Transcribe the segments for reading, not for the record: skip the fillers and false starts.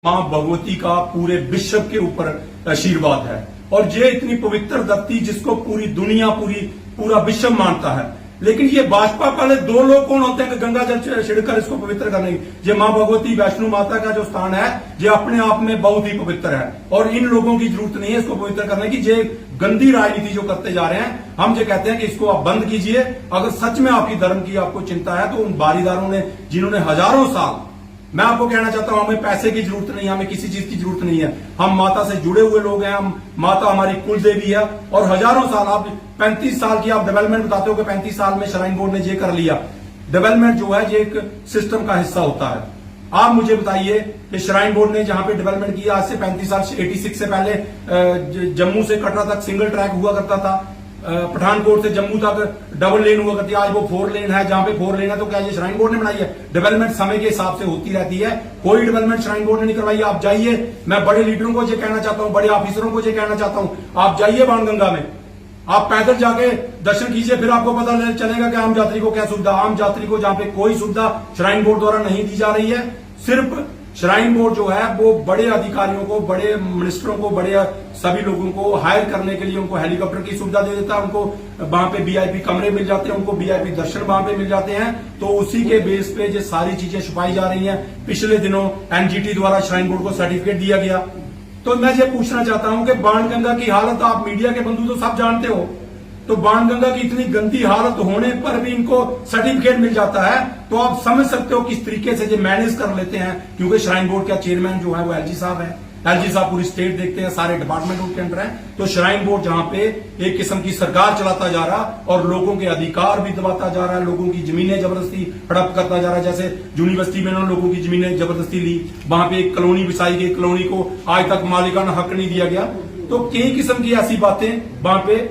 मां भगवती का पूरे विश्व के ऊपर आशीर्वाद है और ये इतनी पवित्र धरती जिसको पूरी दुनिया पूरा विश्व मानता है। लेकिन ये भाजपा वाले दो लोग कौन होते हैं कि गंगा जल छिड़कर इसको पवित्र करने की। ये मां भगवती वैष्णो माता का जो स्थान है ये अपने आप में बहुत ही पवित्र है और इन लोगों की जरूरत नहीं है इसको पवित्र करने की। ये गंदी राजनीति जो करते जा रहे हैं, हम ये कहते हैं कि इसको आप बंद कीजिए। अगर सच में आपकी धर्म की आपको चिंता है तो उन बारीदारों ने जिन्होंने हजारों साल, मैं आपको कहना चाहता हूं हमें पैसे की जरूरत नहीं है, हमें किसी चीज की जरूरत नहीं है। हम माता से जुड़े हुए लोग हैं, हम माता हमारी कुल देवी है और हजारों साल, आप 35 साल की आप डेवलपमेंट बताते हो कि 35 साल में श्राइन बोर्ड ने ये कर लिया। डेवलपमेंट जो है ये एक सिस्टम का हिस्सा होता है। आप मुझे बताइए कि श्राइन बोर्ड ने जहां पे डेवलपमेंट किया आज से 35 साल 86 से पहले जम्मू से कटरा तक सिंगल ट्रैक हुआ करता था, पठानकोट से जम्मू तक डबल लेन हुआ करती है, आज वो 4 लेन है। जहां पे 4 लेन है तो क्या ये श्राइन बोर्ड ने बनाई है? डेवलपमेंट समय के हिसाब से होती रहती है, कोई डेवलपमेंट श्राइन बोर्ड ने नहीं करवाई। आप जाइए, मैं बड़े लीडरों को ये कहना चाहता हूं, बड़े ऑफिसरों को ये कहना चाहता हूं, आप जाइए बाणगंगा में, आप पैदल जाके दर्शन कीजिए, फिर आपको पता चलेगा कि आम यात्री को क्या सुविधा। आम यात्री को जहां पे कोई सुविधा श्राइन बोर्ड द्वारा नहीं दी जा रही है, सिर्फ श्राइन बोर्ड जो है वो बड़े अधिकारियों को, बड़े मिनिस्टरों को, बड़े सभी लोगों को हायर करने के लिए उनको हेलीकॉप्टर की सुविधा दे देता है, उनको वहां पे वीआईपी कमरे मिल जाते हैं, उनको वीआईपी दर्शन वहां पे मिल जाते हैं। तो उसी के बेस पे ये सारी चीजें छुपाई जा रही हैं। पिछले दिनों एनजीटी द्वारा श्राइन बोर्ड को सर्टिफिकेट दिया गया। तो मैं ये पूछना चाहता हूं कि बाणगंगा की हालत आप मीडिया के बंधु तो सब जानते हो, तो बाणगंगा की इतनी गंदी हालत होने पर भी इनको सर्टिफिकेट मिल जाता है, तो आप समझ सकते हो किस तरीके से ये मैनेज कर लेते हैं। क्योंकि श्राइन बोर्ड का चेयरमैन जो है वो एलजी साहब है, एलजी साहब पूरी स्टेट देखते हैं, सारे डिपार्टमेंट उनके अंडर है। तो श्राइन बोर्ड जहां पे एक किस्म की सरकार चलाता जा रहा और लोगों के अधिकार भी दबाता जा रहा है, लोगों की जमीनें जबरदस्ती हड़प करता जा रहा है। जैसे यूनिवर्सिटी में उन्होंने लोगों की जमीनें जबरदस्ती ली, वहां पे एक कॉलोनी बिछाई गई, कॉलोनी को आज तक मालिकाना हक नहीं दिया गया। तो कई किस्म की ऐसी बातें वहां पे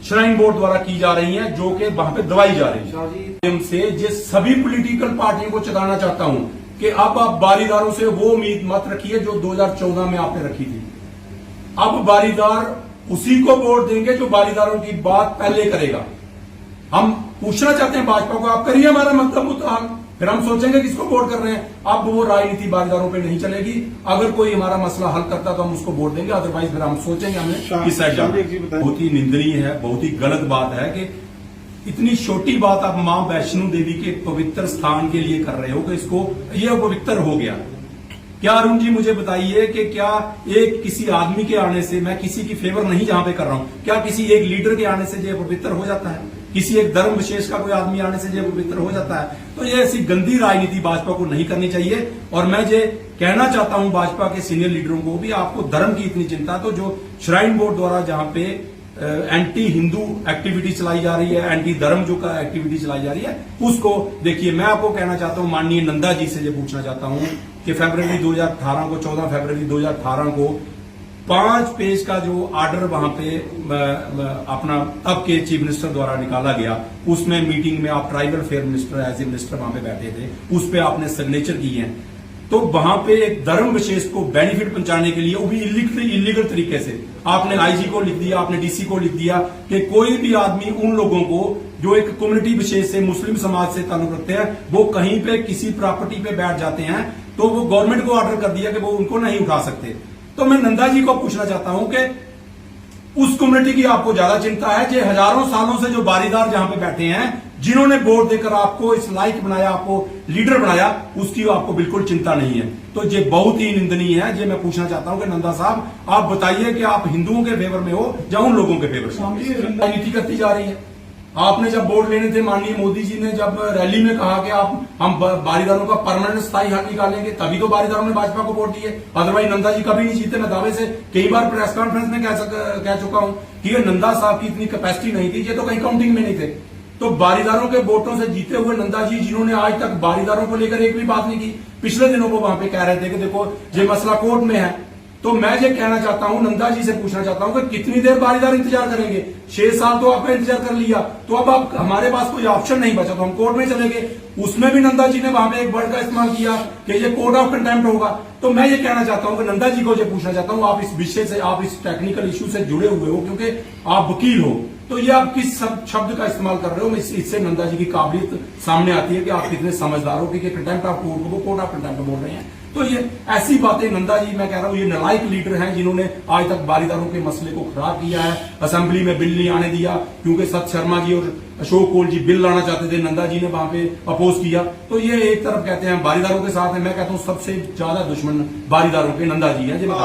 श्राइन बोर्ड द्वारा की जा रही हैं जो कि वहां पे दबाई जा रही है। से ये सभी पॉलिटिकल पार्टियों को चेताना चाहता हूं कि अब आप बारीदारों से वो उम्मीद मत रखिए जो 2014 में आपने रखी थी। अब बारीदार उसी को वोट देंगे जो बारीदारों की बात पहले करेगा। हम पूछना चाहते हैं भाजपा को, आप करिए हमारा मतलब मुताल, फिर हम सोचेंगे किसको वोट कर रहे हैं। अब वो राजनीति बारीदारों पे नहीं चलेगी। अगर कोई हमारा मसला हल करता तो हम उसको वोट देंगे, अदरवाइज फिर हम सोचेंगे हमें किस साइड जाना। बहुत ही निंदनीय है, बहुत ही गलत बात है कि इतनी छोटी बात आप मां वैष्णो देवी के पवित्र स्थान के लिए कर रहे हो कि इसको ये अपवित्र हो गया। क्या अरुण जी मुझे बताइए कि क्या एक किसी आदमी के आने से, मैं किसी की फेवर नहीं जहां पे कर रहा हूं, क्या किसी एक लीडर के आने से ये पवित्र हो जाता है? किसी एक धर्म विशेष का कोई आदमी आने से ये पवित्र हो जाता है? तो ये ऐसी गंदी राजनीति भाजपा को नहीं करनी चाहिए। और मैं ये कहना चाहता हूं भाजपा के सीनियर लीडरों को भी, आपको धर्म की इतनी चिंता, तो जो श्राइन बोर्ड द्वारा जहां पे एंटी हिंदू एक्टिविटी चलाई जा रही है, एंटी धर्म जो का एक्टिविटी चलाई जा रही है, उसको देखिए। मैं आपको कहना चाहता हूं, माननीय नंदा जी से ये पूछना चाहता हूं कि फरवरी 2018 को, 14 फरवरी 2018 को 5 पेज का जो आर्डर वहां पे अपना तब के चीफ मिनिस्टर द्वारा निकाला गया, उसमें मीटिंग में आप tribal fair minister as a minister वहां पे बैठे थे, उस पर आपने सिग्नेचर किए हैं। तो वहां पे एक धर्म विशेष को बेनिफिट पहुंचाने के लिए, वो भी इलीगल तरीके से, आपने आईजी को लिख दिया, आपने डीसी को लिख दिया कि कोई भी आदमी उन लोगों को जो एक कम्युनिटी विशेष से, मुस्लिम समाज से ताल्लुक रखते हैं, वो कहीं पे किसी प्रॉपर्टी पे बैठ जाते हैं तो वो गवर्नमेंट को ऑर्डर कर दिया कि वो उनको नहीं उठा सकते। तो मैं नंदा जी को पूछना चाहता हूं कि उस कम्युनिटी की आपको ज्यादा चिंता है जो हजारों सालों से जो बारीदार जहां पे बैठे हैं, जिन्होंने वोट देकर आपको इस लायक बनाया, आपको लीडर बनाया, उसकी आपको बिल्कुल चिंता नहीं है। तो ये बहुत ही निंदनीय है। ये मैं पूछना चाहता हूं कि नंदा साहब, आप बताइए कि आप हिंदुओं के फेवर में हो या उन लोगों के फेवर में? राजनीति करती जा रही है। आपने जब वोट लेने थे, माननीय मोदी जी ने जब रैली में कहा कि हम बारीदारों का परमानेंट स्थायी हल निकालेंगे, तभी तो बारीदारों ने भाजपा को वोट दिए। अदरवाइज नंदा जी कभी नहीं जीते। मैं दावे से कई बार प्रेस कॉन्फ्रेंस में कह चुका हूं कि ये नंदा साहब की इतनी कैपेसिटी नहीं थी, ये तो कहीं काउंटिंग में नहीं थे। तो बारीदारों के वोटों से जीते हुए नंदा जी, जिन्होंने आज तक बारीदारों को लेकर एक भी बात नहीं की, पिछले दिनों को वहां पे कह रहे थे कि देखो ये मसला कोर्ट में है। तो मैं ये कहना चाहता हूं, नंदा जी से पूछना चाहता हूं कि कितनी देर बारीदार इंतजार करेंगे? 6 साल तो आपका इंतजार कर लिया, तो अब आप, हमारे पास कोई ऑप्शन नहीं बचा, तो हम कोर्ट में चले गए। उसमें भी नंदा जी ने वहां पे एक वर्ड का इस्तेमाल किया कि ये कोर्ट ऑफ कंटेम्प्ट होगा। तो मैं ये कहना चाहता हूं कि नंदा जी को ये पूछना चाहता हूं, आप इस विषय से, आप इस टेक्निकल इश्यू से जुड़े हुए हो क्योंकि आप वकील हो, तो ये आप किस शब्द का इस्तेमाल कर रहे हो? इससे नंदा जी की काबिलियत सामने आती है कि आप कितने समझदार हो कि कंटेम्प्ट ऑफ कोर्ट को कोर्ट ऑफ कंटेम्प्ट बोल रहे हैं। तो ये ऐसी बातें नंदा जी, मैं कह रहा हूं ये नालायक लीडर हैं जिन्होंने आज तक बारीदारों के मसले को खराब किया है। असेंबली में बिल नहीं आने दिया क्योंकि सत शर्मा जी और अशोक कोल जी बिल लाना चाहते थे, नंदा जी ने वहां पे अपोज किया। तो ये एक तरफ कहते हैं बारीदारों के साथ है, मैं कहता हूं सबसे ज्यादा दुश्मन बारीदारों के नंदा जी है।